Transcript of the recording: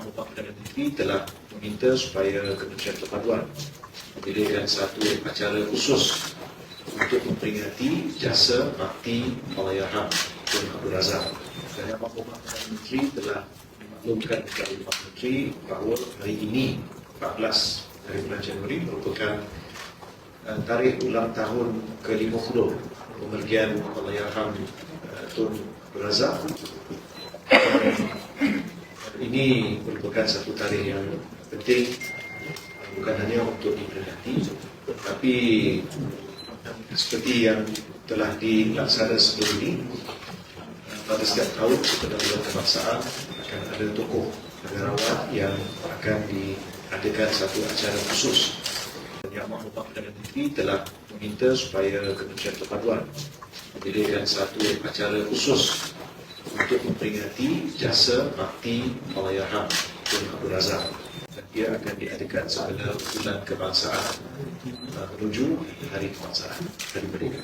Maklumat Perdana Menteri telah meminta supaya Kementerian Perpaduan mendirikan satu acara khusus untuk memperingati jasa bakti Allahyarham Tun Abdul Razak. Dan Maklumat Perdana Menteri telah memaklumkan kepada Pak Menteri bahawa hari ini 14 hari bulan Januari merupakan tarikh ulang tahun ke-50 pemergian Allahyarham Tun Abdul Razak. Ini merupakan satu tarikh yang penting, bukan hanya untuk diperingati, tetapi seperti yang telah dilaksanakan sebelum ini, pada setiap tahun pada bulan kebangsaan akan ada tokoh negarawan yang akan diadakan satu acara khusus. Yang Maklumat Perdana Menteri telah meminta supaya Kementerian Perpaduan mendirikan satu acara khusus untuk memperingati jasa bakti Allahyarham Tun Abdul Razak. Dan ia akan diadakan sebelum bulan kebangsaan menuju Hari Kebangsaan, Hari Merdeka.